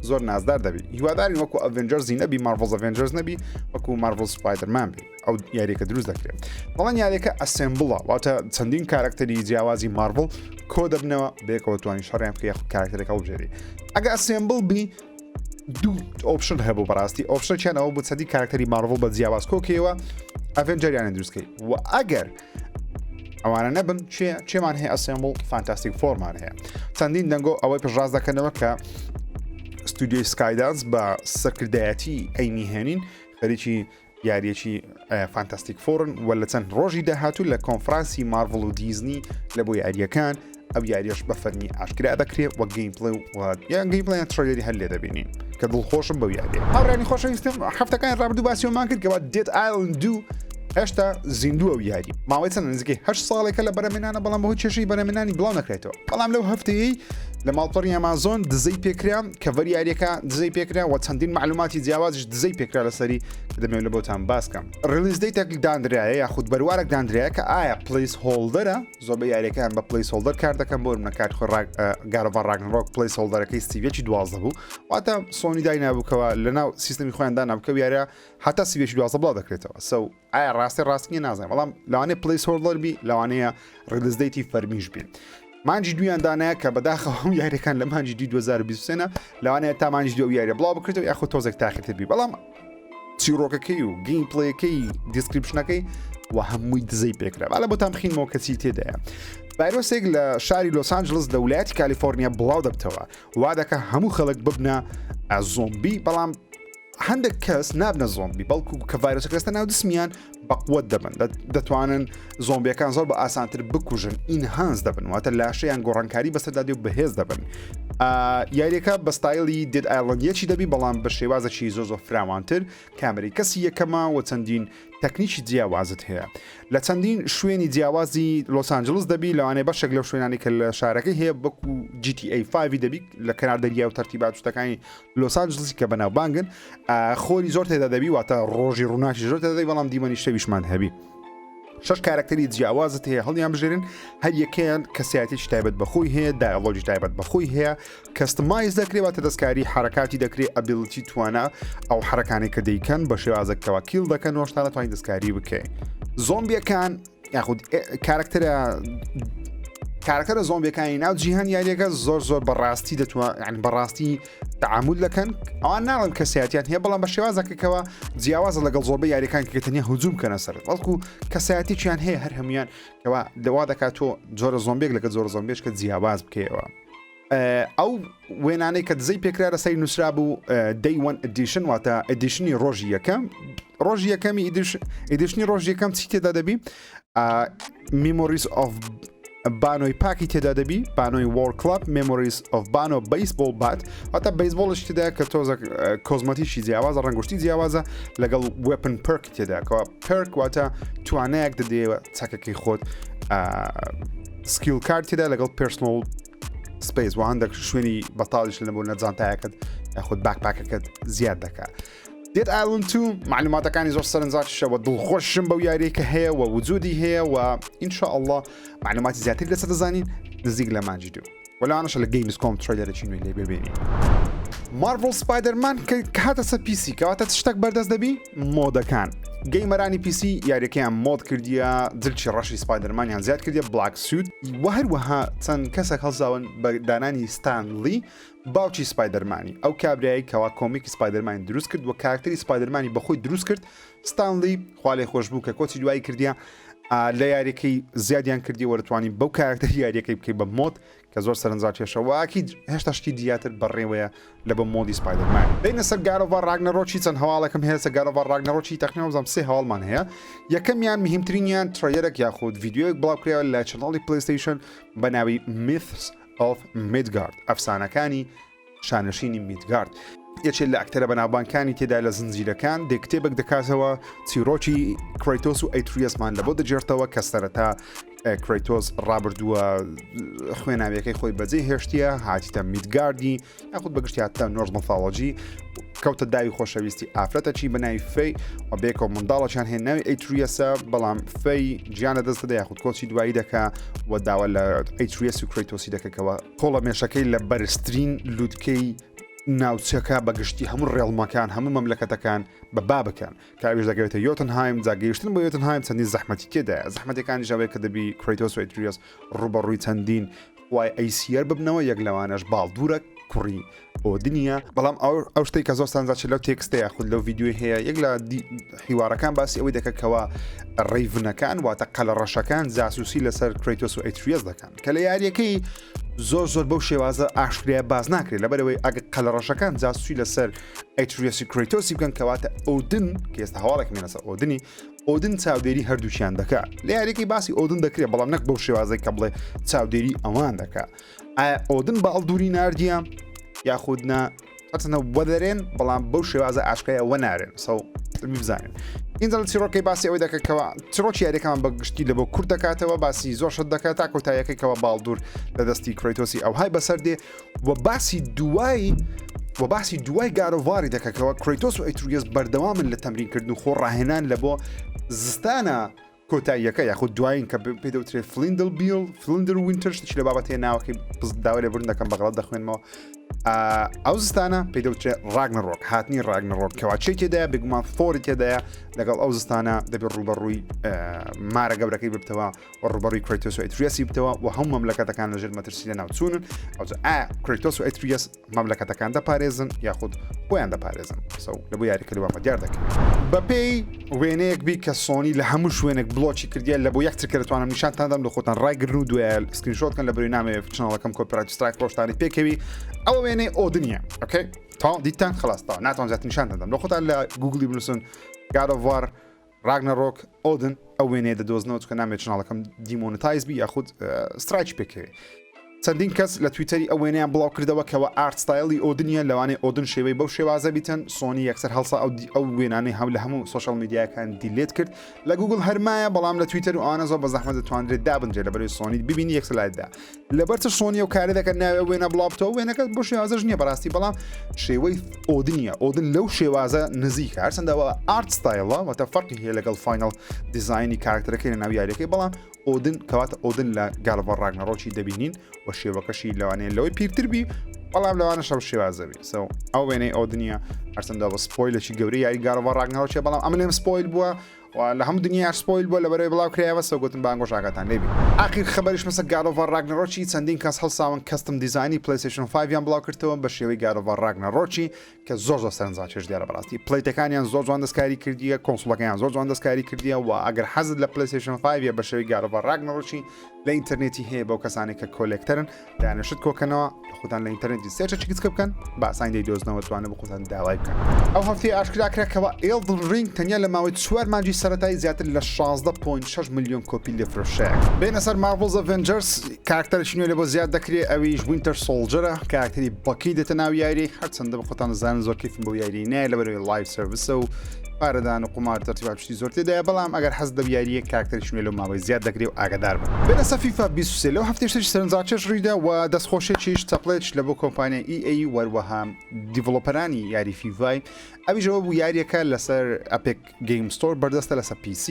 [SPEAKER 1] زۆر نازدار دەبی هیوادارین وەکو ئەڤێنجەرزی نەبی مارڤڵز ئەڤێنجەرز نەبی وەکو مارڤڵ سپایدەرمان بی ئەو یاریەکە دروست دەکرێت بەڵام یاریەکە ئەسێمبڵە واتە چەندین کارکتەری جیاوازی مارڤڵ کۆ دەبنەوە بێکەوە توانین شەڕیان بکە یاخود کارکتەرێکە بژێری ئەگە ئەسێمبڵ بی دوو ئۆپشن هەبوو بەڕاستی ئۆپشنێکیان ئەوە بوو چەندی کارکتەری مارڤڵ بە جیاواز کۆکەوە ئەڤێنجەریان دروستکەی و ئەگەر ئەوانە نەبن چێمان هەیە ئەسێمبڵ فانتاستیک فۆرمان هەیە چەندین دەنگۆ ئەوەی پژڕاز دەکەنەوە کە ستودیۆی سکایدانس بە سەرکردایەتی ئەینی هێنین خەریکی یاریەکی فانتاستیک فۆرن و لە چەند ڕۆژی داهاتوو لە کۆنفرانسی مارڤڵ و دیزنی لە بۆ یاریەکان ئەو یاریش بە فەرمی ئاشکرا دەکرێت وە گەیمپڵێ و یان گەیمپڵیان تڕێری هەر لێ دەبینین کە دڵخۆشم بەو یاریە هاوڕانی خۆشەویستم هەفتەکان ڕابردوو باسیۆمان کرد کەەوە دێت ئایلند 2 هێشتا زیندووە و یاری ماوەی چەند نزیکەی 8 ساڵێکە لە بەرەمێنانە بەڵام بەهۆی کێشەی بەرەمێنانی بڵاو نەکرێتەوە بەڵام لەو هەفتەیەی لە ماڵپەڕی ئەمازۆن دزەی پێکرا کە ڤەر یاریەکە دزەی پێکرا و چەندین معلوماتی جیاوازش دزەی پێکرا لەسەری کە دەمەوێت لە بۆتان باسکەم ڕلیز دەیتێک دانرایە یاخود بەروارێک دانرایە کە ئایا پلیس هۆڵدەرە زۆر بە یاریەکان بە پلیس هۆڵدەر کار دەکەم بۆ منە کات خۆ گارڤ ڕاگنڕۆک پلیس هۆڵدەرەکەی سیڤێکی 12 بوو واتە سۆنی دای نابووکەوە لەناو سیستمی خۆیان دانابکە یاریە هەتا سیڤێکی 12 بڵاو دەکرێتەوە سەو ئایا ڕاستی نازانم بەڵام لەوانەیە پلیس هۆڵدەر بی لەوانەیە ڕلیز دەیتی فەرمیش بین مانجی دویان دانەیە کە بەداخەوە یاریەکان لە مانجی 2023 لەوانەیە تا مانجی دو یاریە بڵاو بکرێتەوە یاخۆ تۆزێک تاخیرتر بی بەڵام چیرۆکەکەی و گەیمپڵەیەکەی دیسکریپشنەکەی و هەمووی دزەی پێکرا بەڵە بۆ تامخینەوە کەسی تێدایە. ڤایرۆسێک لە شاری لۆس ئانجلس لە ویلایەتی کالیفۆرنیا بڵاو دەبتەوە وا دەکە هەموو خەڵک ببنە زۆمبی بەڵام هەندێک کەس نابنە زۆمبی بەڵکو کە ڤایرۆسەکە ئێستا ناو دسمیان بەقوت دەبن دەتوانن زۆمبیەکان زۆر بە ئاسانتر بکوژن ئینهانس دەبن واتە لاشەیان گۆڕانکاری بەسەردادی و بەهێز دەبن. یاریەکە بە ستایلی دێد ئایلەندیەکی دەبی بەڵام بە شێوازەکی زۆر فراوانتر کامەری کەسی یەکەمە و چەندین تەکنیکی جیاوازت هەیە لە چەندین شوێنی جیاوازی لۆس ئانجلس دەبی لەوانەیە بەشێک لەو شوێنانی کە لە شارەکەی هەیە بەکو GTA 5 دەبی لە کەنار دەریا و تەرتیبات شتەکانی لۆس ئانجلسی کە بەناوبانگن خۆری زۆر تێدا دەبی واتە ڕۆژی ڕووناکی زۆر تێدا دەبی بەڵام دیمەنی شەویشمان هەبی. 6 کارکتەری جیاوازت هەیە هەڵیان بژێرن هەر یەکەیان کەسایەتێکی تایبەت بەخۆی هەیە دایلۆجی تایبەت بەخۆی هەیە کەستمایز دەکرێت دەستکاری حرکاتی دەکرێت ئەبیڵتی توانە ئەو حرکانی کە دەیکەن بە شێوازەکەەوە کیل دەکەن وەشتا دەتوانین دەستکاری بکەین. زۆمبیەکان یاخود کارکتەرە زۆمبیەکانی ناو جیهان یاریەکە زۆر بەڕاستی دەتوانین بەڕاستی تعامل دەکەن ئەوان ناڵم کەسایەتیان هەیە بەڵام بە شێوازەکەکەوە جیاوازە لەگەڵ زۆربەی یاریەکان کە تەنیا هجووم کەنە سەر بەڵکو کەسایەتییان هەیە هەر هەمویان کەوا دەوا دەکات تۆ جۆرە زۆمبێک لەگە زۆر زۆمبێش کە جیاواز بکەیەوە. ئەو وێنانەی کە دزەی پێکرا سەری نووسرا بوو Day 1 ئەدیشن واتە ئەدیشنی ڕۆژی یەکەم ڕۆژی یەکەمی ئیدیشنی ڕۆژ یەکەم چی تێدا دەبی Memories of بانۆی پاکی تێدا دەبی بانۆی وۆر کلاب Memories of بانۆ بەیسبۆڵ بات واتە بەیسبۆڵش تێدا کە تۆزە کۆزمەتیشی جیاوازە ڕەنگشتی جیاوازە لەگەڵ وێپن پرک تێداکەوە پرک واتە توانایەک دەدێوە چاکەکەی خۆت سکیل کارت تێدا لەگەڵ پرسنۆل سپیس و هەندێک شوێنی بەتاڵیش لە بۆ نەجانتایەکەت یاخود باکپاکەکەت زیاد دەکات. دێت ئایلند 2 معلوماتەکانی زۆر سەرنجاتشەوە دڵخۆشم بەو یاریەکە هەیە و وجودی هەیە و ئینشاءالله معلوماتی زیاتر لەسەر دەزانین نزیک لە مانجی دوو وەلەوانەشە لە گەیمزکۆم ترەیلەرێکی نوێی لێ ببینین. مارڤڵ سپایدەرمان کە هاتە سەر PC کەواتە شتێک بەردەست دەبی مۆدەکان گەیمەرانی PC یاریەکەیان مۆد کردیە دڵی ڕەشی سپایدەرمانیان زیاد کردیە بلاک سوود و هەروەها چەند کەسێک هەڵزاون بە دانانی ستانلی باوکی سپایدەرمانی ئەو کابرایی کەوا کۆمیکی سپایدەرمانی دروست کرد و کارکتەری سپایدەرمانی بەخۆی دروست کرد ستانلی خوا لێی خۆش بوو کە کۆچی دوایی کردیە لە یاریەکەی زیادیان کردی وەرتوانی بەو کارکتەری یاریەکەی بکەی بە مۆد کە زۆر سەرنجاتێشەوەکی هێشتا شتی دیاتر بەڕێوەیە لە بە مۆدی سپایدەرمان دەینە سەر گارۆڤ ڕاگنەڕۆکی چەند هەواڵەکەم هەیە سە گارۆڤ ڕاگنەڕۆکی تەخنیەوەزانم سێ هەواڵمان هەیە یەکەمیان مهمترینیان ترەیەرێک یاخود ڤیدیۆیەک بڵاوکرێەوە لە چەناڵی پلەیستیشن بە ناوی Myths of Midgard ئەفسانەکانی شانشینی میدگارد یەکێک لە ئەکتەرە بەناوبانکانی تێدا لە زنجیرەکان دێکتێبێک دەکاتەوە چیرۆکی کریتۆس و ئەیتریەسمان لە بۆ دەجێرتەوە کە سەرەتا کریتۆس ڕابردووە خوێناویەکەی خۆی بەجێ هێشتیە هاتیتە میدگاردی یاخود بەگشتی هاتە نۆرز مەفاڵۆجی کەوتە داوی خۆشەویستی ئافرەتەکی بەناوی فەی و بێکەوە منداڵەکیان هەیە ناوی ئەیتریەسە بەڵام فەی گیانە دەست دەدا یاخود کۆچی دوایی دەکا و داوە لە ئەیتریەس و کریتۆسی دەکەکەوە کۆڵە مێشەکەی لە بەرزترین لووتکەی ناوچەکە بەگشتی هەموو ڕێڵمەکان هەموو مەملەکەتەکان بە بابەکان کاویش دەگەوێتە یۆتنهایم جاگەیشتن بۆ یۆتنهایم چەندین زەحمەتی تێدایە زەحمەتەکانی ژەوەیە کە دەبی کریتۆس و ئەیتریەس ڕوبەڕووی چەندین وای ئەیسیەر ببنەوە یەک لەوانەش باڵدورە کوڕی ئۆدنیە بەڵام ئەو شتێک کە زۆر سانجاچێت لەو تێکستەیە خود لەو ڤیددیوی هەیە یەک لە حیوارەکان باسی ئەوەی دەکەکەوە ڕێڤنەکان واتە قەلە ڕەشەکان جاسوسی لەسەر کریتۆس و ئەیتریەس دەکەن کە لە یاریەکەی زۆر بەو شێوازە ئاشکریا باز ناکرێت لەبەرەوەی ئەگە قەلەڕەشەکان جاسوسی لەسەر ئەیتریەسی کریتۆسی بکەن کەواتە ئۆدن کە ئێستا هەواڵێک مێنەسە ئۆدنی ئۆدن چاودێری هەردووچیان دەکات لە یاریەکەی باسی ئۆدن دەکرێت بەڵام نەک بەو شێوازەی کە بڵێ چاودێری ئەوان دەکات ئایا ئۆدن بە ئەڵدووری ناردیە یاخودنا ئەچنە وەدەرێن بەڵام بەو شێوازە ئاشکایە وە نارێن سەو بزانین اینجا لە چیرۆکەی باسی ئەوەی دەکەکەوە چیرۆکی یاریەکەمان بەگشتی لە بۆ کورت دەکاتەوە باسی زۆر شت دەکات تا کۆتاییەکەیەوە باڵدور لە دەستی کریتۆسی ئەو های بەسەر دێ و باسی دوای گارۆڤاری دەکەکەوە کریتۆس و ئەیتریەس بەردەوامن لە تەمرینکردن و خۆ ڕاهێنان لە بۆ زستانە کۆتاییەکە یاخود دوایین کە پێدەوترێت فلیندل بیل فلیندر وینتر شتێکی لە بابەتێ ناوەکەی داوای لێبوردن دەکەم بەغڵەت دەخوێنمەوە ئەو زستانە پێی دەوترێت ڕاگنەڕۆک هاتنی ڕاگنەڕۆک کەواچەی تێدایە بگومان فۆری تێدایە لەگەڵ ئەو زستانە دەبێت ڕوبەڕووی مارە گەورەکەی ببتەوە و ڕوبەڕووی کریتۆس و ئەتریەسی بتەوە و هەموو مەملەکەتەکان لەژێر مەترسی لە ناوچوونن ئەوجا کریتۆس و ئەتریەس مەملەکەتەکان دەپارێزن یاخود بۆیان دەپارێزن لە بۆ یاریکردوامە دیار دەکەن بەپێی وێنەیەک بی کە سۆنی لە هەموو شوێنێک بڵۆکی کردیە لە بۆ یەکتر کە دەتوانم نیشانتاندەم لە خۆتان ڕایگرن و دوێ سکرینشۆتکەن لە بەروی نامێ چنەڵەکەم کۆپیرایت سترایک ڕۆشتانی پێکەوی ئەو وێنەی ئۆدنیە ئۆکەی تا دیتان خلاصتا ناتوان زیات نیشانتاندەم لە خۆتان لە گوگلی بنووسن God of War ڕاگنەڕۆک ئۆدن ئەو وێنەیە دەدۆزنەوە چکە نامێت چناڵەکەم دیمۆنتایز بی یاخود سترایکی پێکەوێ چەندین کەس لە تویتەری ئەو وێنەیان بڵاو کردەوە کەەوە ئارتستایلی ئۆدنیە لەوانەیە ئۆدن شێوەی بەو شێوازە بیتن سۆنی یەکسەر هەڵسا ئەو وێنانەی هەم لە هەموو سوشال میدیاکان دیلێت کرد لە گوگل هەرمایە بەڵام لە تویتەر و ئەوانە زۆر بە زەحمەت دەتوانرێت دابنجێت لەبەرەوەی سۆنی ببینی یەکسلایتدا لەبەرچە سۆنی و کاری دەکەن ناوێ وێنە بڵاوتەوە وێنەکە بۆ شێوازەش نییە بەڕاستی بەڵام شێوەی ئۆدنیە ئۆدن لەو شێوازە نزیکە هەرچەندەوە ئارتستایلە واتە فەرقی هەیە لەگەڵ فاینەڵ دیزاینی کارکتەرەکەی لە ناو یاریەکەی بەڵام ئۆدن کەواتە ئۆدن لە God of War ڕاگنەڕۆکی دەبینین و شێوەکەشی لەوانەیە لەوەی پیرتربی بەڵام لەوانە شەو شێوازەبی ئەو وێنەی ئۆدنیە هەرچەندە بە سپۆیلێکی گەورەی یاری God of War ڕاگنەڕۆکیە بەڵام ئەمە لێم سپۆیل بووە لە هەموو دنیا سپۆیل بووە لەبەرەوەی بڵاو کرایەوە سەوگوتن بانگۆشاکەتان لێبی ئاخیر خەبەریش مەسە God of War ڕاگنەڕۆکی چەندین کەس هەڵساون کەستم دیزانی PlayStation 5 یان بڵاو کردەوە بە شێوەی God of War ڕاگنەڕۆکی کە زۆر سەرنجاکێش دیارە بەڕاستی پلیتەکانیان زۆر جوان دەستکاری کردیە کۆنسۆڵەکەیان زۆر جوان دەستکاری کردیە و ئەگەر حەزت لە PlayStation 5 بە شێوەی God of War ڕاگنەڕۆکی لە ئینتەرنێتی هەیە بەو کەسانی کە کۆلێکتەرن دانیشت کۆکەنەوە خۆتان لە ئینتەرنێتی سێرچێکی کچکە بکەن با ئاسانی دەیدۆزنەوە توانە بە خۆتان داوای بکەن ئەو هەفتەی ئاشکراکرێکەوە Elden Ring تەنیا لە ماوەی 4 مانجی سەرەتایی زیاتر لە 16.6 میلیۆن کۆپی لێفرۆشەیە بینە سەر Marvel's Avengers کارکتەرێکی نوێ لە بۆ زیاد دەکرێت ئەویش Winter Soldier کارکتەری بەکی دێتە ناو یاری هەرچەندە بە خۆتان زانن زۆر کەیفم بۆ یاری نایە لەبەرەوەی لایڤ سەرویسە و پارەدان و قمار تەرتیبات شتی زۆر تێدایە بەڵام ئەگەر حەز دە یاریە کارکتەرێکی نوێ لەو ماوەی زیاد دەکرێت و ئاگادار بن بێنە سەر FIFA 23 لەو هەفتەی سەرنجاکێش ڕوویدا و دەستخۆشێکیش تەپڵێت لە بۆ کۆمپانیای EA وەروەها دیڤلۆپەرانی یاری فیڤای ئەویژەوە بوو یاریەکە لەسەر ئەپێک گەیم ستۆر بەردەستە لەسەر PC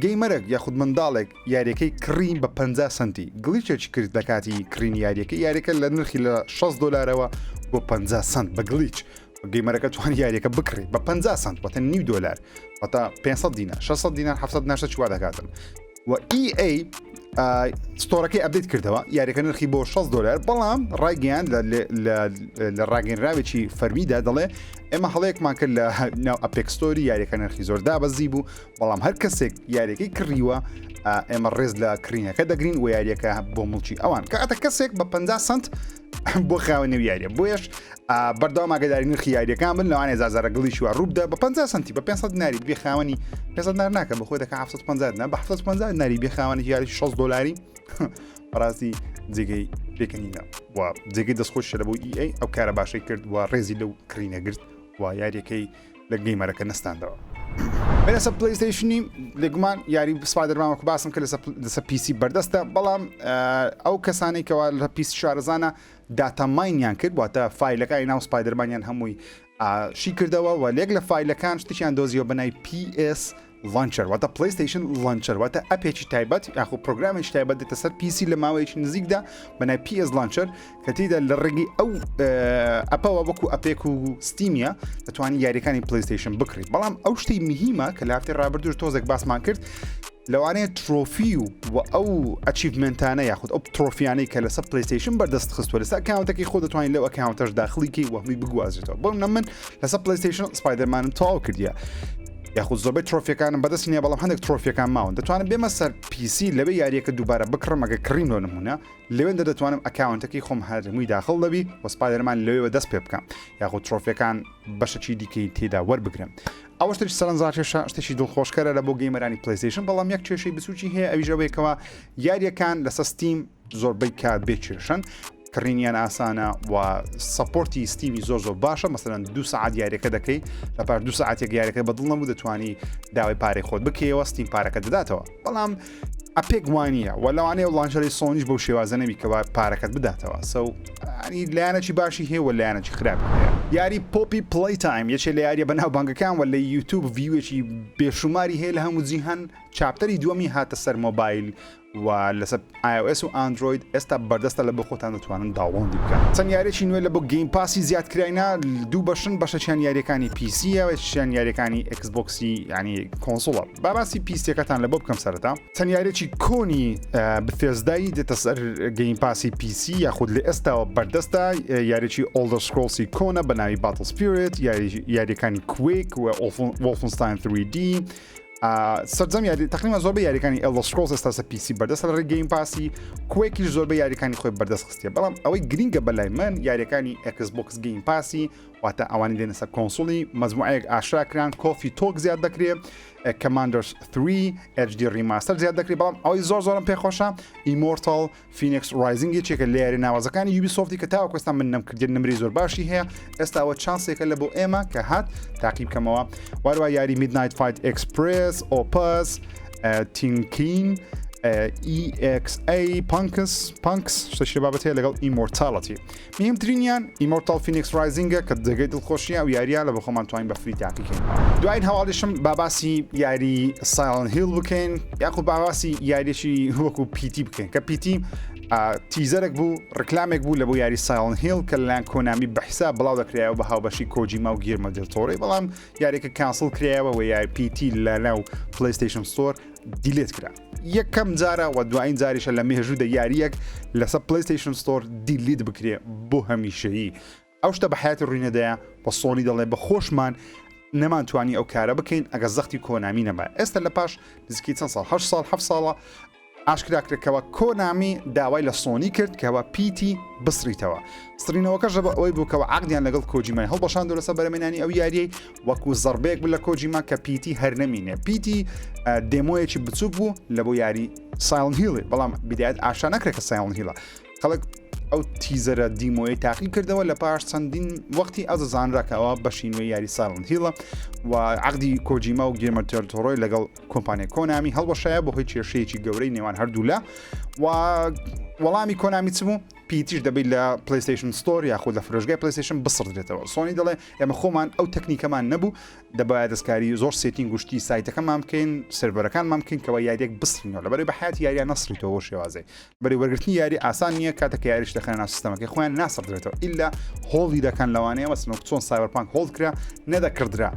[SPEAKER 1] گەیمەرێک یاخود منداڵێک یاریەکەی کڕین بە 50 سنتی گلیچێکی کرد لە کاتی کڕین یاریەکە لە نرخی لە $6 بۆ 50 سنت بە گلیچ گەیمەرەکە توانی یاریەکە بکڕێت بە 50 سنت واتە $9 واتە 500 دینار 600 دینار 700 ناشتە چوار دەکاتن و EA ستۆرەکەی ئەبدێت کردەوە یاریەکە نرخی بۆ $6 بەڵام ڕایگەیان لە ڕاگەنراوێکی فەرمیدا دەڵێ ئێمە هەڵەیەکمان کرد لە ناو ئەپێکستۆری یاریەکە نرخی زۆر دابەزی بوو بەڵام هەر کەسێک یاریەکەی کڕیوە ئێمە ڕێز لە کڕینەکە دەگرین و یاریەکە بۆ مڵکی ئەوان کەاتە کەسێک بە 50 سنت بۆ خاوەنێ یاریە بۆیش بەردەوام ئاگاداری نرخی یاریەکان بن لەوانێ زازارە گڵیشوە ڕووبدا بە 50 سنتی بە 500 دیناری بێ خاوەنی 500 دینار ناکە بە خۆی دەکە 750 نه بە 750 دیناری بێ خاوەنی یاری $6 بەڕاستی جێگەی پێکەنینە و جێگەی دەستخۆش لە بۆ EA ئەو کارە باشەی کرد و ڕێزی لەو کڕینە گرت و یاریەکەی لە گەیمەرەکە نستاندەوە بەسە پلیستیشنی لەگومان یاری سپایدەرمانوەکو باسم کە لەسەر PC بەردەستە بەڵام ئەو کەسانی کەوا لە پیس شارەزانە داتاماینیان کرد واتە فایلەکانی ناو سپایدەرمانیان هەمووی شی کردەوە و لێک لە فایلەکان شتیان دۆزیەوە بەنای PS Launcher واتە PlayStation Launcher واتە ئەپێکی تایبەت یاخو پرۆگرامێکی تایبەت دێتە سەر PC لە ماوەیەکی نزیکدا بەنای PS Launcher کە تێدا لە ڕێگەی ئەو ئەپەوە وەکو ئەپێک و ستیمیە دەتوانانی یاریەکانی PlayStation بکڕیت بەڵام ئەو شتەی مهمە کە لە هەفتەی ڕابردوش تۆزێک باسمان کرد لەوانەیە ترۆفی و ئەو ئەچیڤمنتانە یاخود ئەو ترۆفیانەی کە لەسەر PlayStation بەردەست خستووە لەسەر ئەکاونتەکەی خۆ دەتوانین لەو ئەکاونتەش داخلیکی وەهمی بگوازێتەوە بۆ من لەسەر PlayStation سپایدەرمانم تەواو کردیە یاخود زۆربەی ترۆفیەکانم بەدەست نییە بەڵام هەندێک ترۆفیەکان ماون دەتوانم بێمە سەر PC لەوێ یاریەکە دووبارە بکڕم ئەگە کڕیم لۆ نمونە لەوێندا دەتوانم ئەکاونتەکەی خۆم هەرمووی داخل دەبی و سپایدەرمان لەوێوە دەست پێ بکەم یاخود ترۆفیەکان بەشەکی دیکەی تێدا وەربگرم ئەوە شتێکی سەرنجاکێشە شتێکی دڵخۆشکەرە لە بۆ گەیمەرانی PlayStation بەڵام یەک کێشەی بچووکی هەیە ئەویژەوەیەکەوە یاریەکان لەسەر Steam زۆربەی کات بێکێشن کڕینیان ئاسانە و سەپۆرتی ستیمی زۆر باشە مەسەرەن 2 ساعت یاریەکە دەکەی لە پاش 2 ساعتێک یاریەکە بەدڵ نەبوو دەتوانی داوای پارەی خۆت بکەیەوە ستیم پارەکە دەداتەوە بەڵام ئەپێک وانە و لەوانەیە لانچەری سۆنیش بەو شێوازە نەبی کەوا پارەکەت بداتەوە ینی لایەنەی باشی هەیە و لایەنەی خراپ یاری پۆپی پلیتایم یەکێ لە یاریە بەناو بانگەکان و لە یوتیوب ڤیوێکی بێشوماری هەیە لە هەموو جیهان چاپتەری دووەمی هاتە سەر مۆبایل و لەسەر iOS و ئاندروید ئێستا بەردەستە لە بۆ خۆتان دەتوانن داوڵۆندی بکەن. چەند یاریێکی نوێ لە بۆ گەیم پاسی زیادکراینە دوو بەشن بەشەیان یاریەکانی پیسیە وشیان یاریەکانی ئەکسبۆکسی ینی کۆنسۆڵە. باسی پیسیەکەتان لە بۆ بکەم سەرەتا. چەند یاریێکی کۆنی بەفێزدایی دێتە سەر گەیم پاسی پیسی یاخود لە ئێستاوە بەردەستە یاریێکی ئۆلدەر سکرۆڵسی کۆنە بە ناوی باتل سپیرت یاریەکانی کوێک و وۆڵفنستاین 3D سەرجەم یاری تقریبا زۆربەی یاریەکانی ئەلدەر سکرۆڵز ئێستا سەر پیسی بەردەستە لە گەیم پاسی کوێکیش زۆربەی یاریەکانی خۆی بەردەست خستیە بەڵام ئەوەی گرینگە بەلای من یاریەکانی ئەکسبۆکس گەیم پاسی واتە ئەوانی دێنە سەر کۆنسۆڵی مەجموعەیەک ئاشراکران کۆفی تۆک زیاد دەکرێت کەماندەرز 3 HD ریماستەر زیاد دەکرێت بەڵام ئەوەی زۆرم پێخۆشە ئیمۆرتال فینکس رایزینگ یەکێکە لە یاری ناوازەکانی یوبیسۆفتی کە تاوەکو ئێستا من نەمکردێت نمری زۆر باشی هەیە ئێستاوە چانسێکە لە بۆ ئێمە کە هات تاقی بکەمەوە واروای یاری میدنایت فایت ئەکسپرس ئۆپەس تینکین EXA پانکس شتێکی بابەت هەیە لەگەڵ ئیمۆرتاڵەتی میهمترینیان ئیمۆرتال فینکس رایزینگە کە دەگەی دڵخۆشیە و یاریە لە بە خۆمان توانین بە فری تاقیکەین. دوایین هەواڵیشم باسی یاری سایلەنت هیل بکەین یاخود باسی یاریێکی وەکو پیتی بکەین کە پیتی تیزەرێک بوو ڕکلامێک بوو لە بۆ یاری سایلەنت هیل کە لەلایەن کۆنامی بەحسا بڵاو دەکرایەوە بە هاوبەشی کۆجیما و گیرمە دڵتۆڕی بەڵام یاریێکە کانسڵ کرایەوە و یاری پیتی لە ناو پلەیستیشن ستۆر دیلێت کرا. یەکەم جارە و دوایین جاریشە لە مێژوودە یاریەک لەسەر پلەیستیشن ستۆر دیلیت بکرێ بۆ هەمیشەیی ئەو شتە بە حیاتی ڕووینەدایە بە سۆنی دەڵێ بە خۆشمان نەمانتوانی ئەو کارە بکەین ئەگە زەختی کۆنامی نەبا ئێستا لە پاش نزیکەی چەند ساڵ 8 ساڵ 7 ساڵە ئاشکراکرێکەوە کۆنامی داوای لە سۆنی کرد کەەوە پیتی بسریتەوە سرینەوەکەش بە ئەوەی بووکەوە عقدیان لەگەڵ کۆجیمای هەڵبەشان دەرەسە بەرەمێنانی ئەو یاریەی وەکو زەربەیەک بوو لە کۆجیما کە پیتی هەر نەمینێ پیتی دێمۆیەکی بچووک بوو لە بۆ یاری سایلەنت هیڵ بەڵام بدایەت ئاشا نەکرێت کە سایلەنت هیڵە خەڵک ئەو تیزەرە دیمۆی تاقی کردەوە لە پاش چەندین وەختی ئەو زانراکەوە بەشینوەی یاری سایلەنت هیڵە و عقدی کۆجیما و گیرمە دێل لەگەڵ کۆمپانیای کۆنامی هەڵبەشایە بۆ هۆی کێشەیەکی گەورەی نێوان هەردوو لە و وەڵامی کۆنامی چ بوو پیتیش دەبێت لە پلەیستیشن ستۆر یاخود لە فرۆژگای پلەیستیشن بسڕدرێتەوە سۆنی دەڵێ ئێمە خۆمان ئەو تەکنیکەمان نەبوو دەبایە دەستکاری زۆر سێتینگ گوشتی سایتەکەمان بکەین سرڤەرەکانمان بکەین کەەوە یاریێک بسڕینەوە لەبەرەوەی بە حیاتی یاریان نەسڕیتەوە شێوازەی بەری وەرگرتنی یاری ئاسان نییە کاتێک یاریش دەخەنە ناو سیستەمەکەی خۆیان ناسڕدرێتەوە ئیلا هۆڵی دەکەن لەوانەیە وەسنەوە چۆن سایبەرپانک هۆڵد کرا نەدەکردرا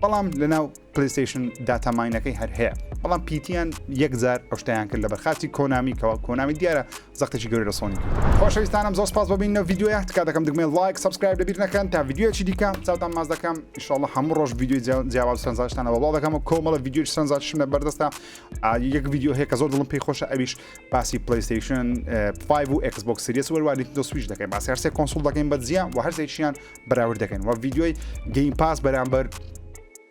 [SPEAKER 1] بەڵام لەناو پلەیستیشن داتاماینەکەی هەر هەیە بەڵام پیتیان یەکجار ئەو شتیان کرد لە بەرخاتی کۆنامی کەەوە کۆنامی دیارە زەختێکی گەوری لە سۆنی کرد خۆشەویستانم زۆر سپاس ببینەوە ڤیدیۆیە تکا دەکەم دگمێن لایک سابسکرایب لەبیر نەکەن تا ڤیدیۆیەکی دیکە چاوتان ماز دەکەم ئینشاءالله هەموو ڕۆژ ڤیدیۆی جیاواز سەرنجاشتانەوە بڵاو دەکەم و کۆمەڵە ڤیدیۆی سەرنجاشتم لە بەردەستە یەک ڤیدیۆ هەیە کە زۆر دڵم پێی خۆشە ئەویش باسی پلەیستیشن 5 و ئەکسبۆکس سیریس وەروە نینتندۆ سویچ دەکەین باسی هەرسێ کۆنسۆڵ دەکەین بەجیا و هەرسێکیان بەراورد دەکەین و ڤیدیۆی گەیم پاس بەرامبەر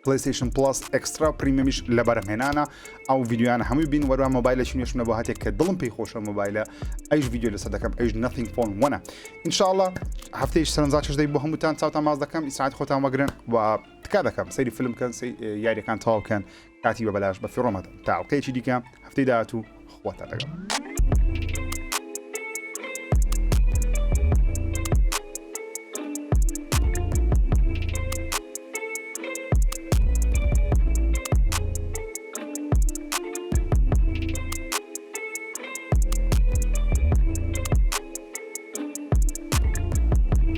[SPEAKER 1] PlayStation Plus Extra Premiumish لەبەرم هێنانە ئەو ڤیدیۆیانە هەمووی بین وەروە مۆبایلەکی نوێشمە بۆ هاتێک کە دڵم پێی خۆشە مۆبایلە ئەیش ڤیدیۆ لەسەر دەکەم ئەیش Nothing Phone 1 ئینشاءالله هەفتەیەش سەرنجاچش دەی بۆ هەمووتان چاوتان ماز دەکەم ئیسعات خۆتان وەگرن و تکا دەکەم سەیری فیلم کەن یاریەکان تەواو بکەن کاتی بە بەلاش بە فیڕۆمەدەم تا ئەڵقەیەکی دیکە هەفتەی داهاتوو خواتان دەگەم